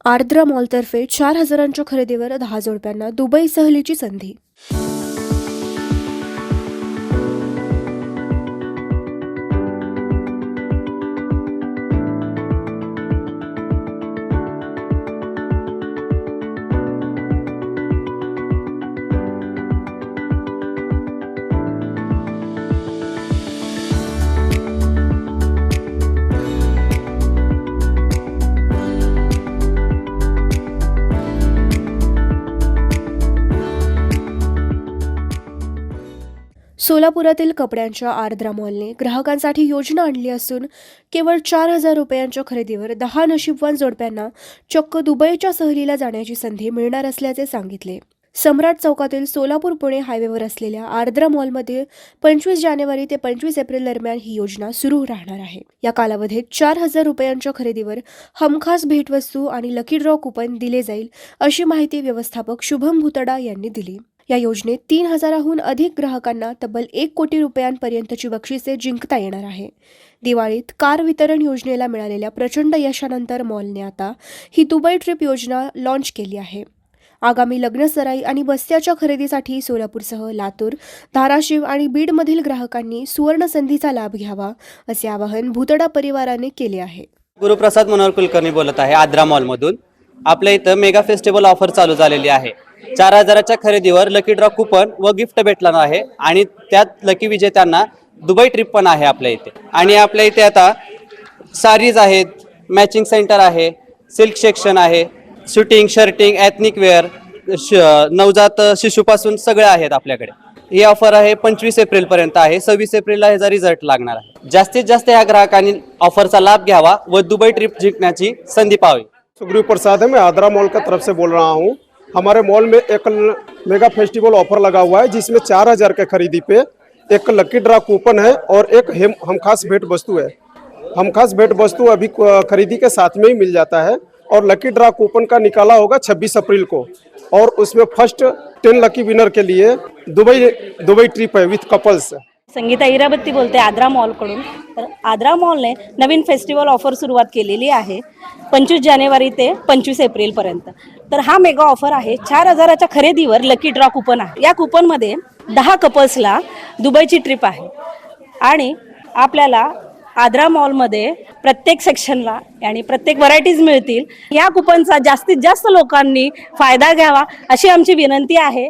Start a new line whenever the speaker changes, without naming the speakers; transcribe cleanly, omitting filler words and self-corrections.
आर्द्रा मॉलतर्फे 4,000च्या खरेदीवर 10 जोडप्यांना दुबई सहलीची संधी. सोलापुरातील कपड्यांच्या आर्द्रा मॉलने ग्राहकांसाठी योजना आणली असून केवळ 4,000 रुपयांच्या खरेदीवर 10 नशीबवान जोडप्यांना चक्क दुबईच्या सहलीला जाण्याची संधी मिळणार असल्याचे सांगितले. सम्राट चौकातील सोलापूर पुणे हायवेवर असलेल्या आर्द्रा मॉलमध्ये 25 जानेवारी ते 25 एप्रिल दरम्यान ही योजना सुरू राहणार आहे. या कालावधीत 4,000 रुपयांच्या खरेदीवर हमखास भेटवस्तू आणि लकी ड्रॉ कुपन दिले जाईल, अशी माहिती व्यवस्थापक शुभम भुतडा यांनी दिली. या योजनेत 3,000हून अधिक ग्राहकांना तब्बल 1 कोटी रुपयांपर्यंतची बक्षिसे जिंकता येणार आहे. दिवाळीत कार वितरण योजनेला मिळालेल्या प्रचंड यशानंतर मॉलने आता ही दुबई ट्रिप योजना लॉन्च केली आहे. आगामी लग्नसराई आणि बस्त्याच्या खरेदीसाठी सोलापूरसह लातूर, धाराशिव आणि बीडमधील ग्राहकांनी सुवर्ण संधीचा लाभ घ्यावा, असे आवाहन भुतडा परिवाराने केले आहे.
गुरुप्रसाद मनोहर कुलकर्णी बोलत आहे आर्द्रा मॉलमधून. आपल्या इथं मेगा फेस्टिवल ऑफर चालू झालेली आहे. 4,000च्या खरेदीवर लकी ड्रॉ कुपन व गिफ्ट भेटणार आहे आणि त्यात लकी विजेत्यांना दुबई ट्रिप पण आहे आपल्या इथे. आणि आपल्या इथे आता साडीज आहेत, मॅचिंग सेंटर आहे, सिल्क सेक्शन आहे, शूटिंग, शर्टिंग, एथनिक वेअर, नवजात शिशूपासून सगळे आहेत आपल्याकडे. ही ऑफर आहे 25 एप्रिल पर्यंत आहे. 26 एप्रिलला ह्याचा रिझल्ट लागणार आहे. जास्तीत जास्त या ग्राहकांनी ऑफरचा लाभ घ्यावा व दुबई ट्रिप जिंकण्याची संधी पाहावी.
सुग्रीव प्रसाद है, मैं आर्द्रा मॉल का तरफ से बोल रहा हूँ. हमारे मॉल में एक मेगा फेस्टिवल ऑफर लगा हुआ है जिसमें 4,000 के खरीदी पे एक लकी ड्रा कूपन है और एक हमखास भेंट वस्तु है. हमखास भेंट वस्तु अभी खरीदी के साथ में ही मिल जाता है और लकी ड्रा कूपन का निकाला होगा 26 अप्रैल को और उसमें फर्स्ट 10 लकी विनर के लिए दुबई ट्रिप है विथ कपल्स.
संगीता इराबत्ती बोलते आर्द्रा मॉलकडून. तर आर्द्रा मॉलने नवीन फेस्टिवल ऑफर सुरुवात केलेली आहे 25 जानेवारी ते 25 एप्रिलपर्यंत. तर हा मेगा ऑफर आहे. 4,000च्या खरेदीवर लकी ड्रॉ कुपन आहे. या कुपनमध्ये 10 कपल्सला दुबईची ट्रिप आहे आणि आपल्याला आर्द्रा मॉलमध्ये प्रत्येक सेक्शनला आणि प्रत्येक व्हरायटीज मिळतील. या कुपनचा जास्तीत जास्त लोकांनी फायदा घ्यावा अशी आमची विनंती आहे.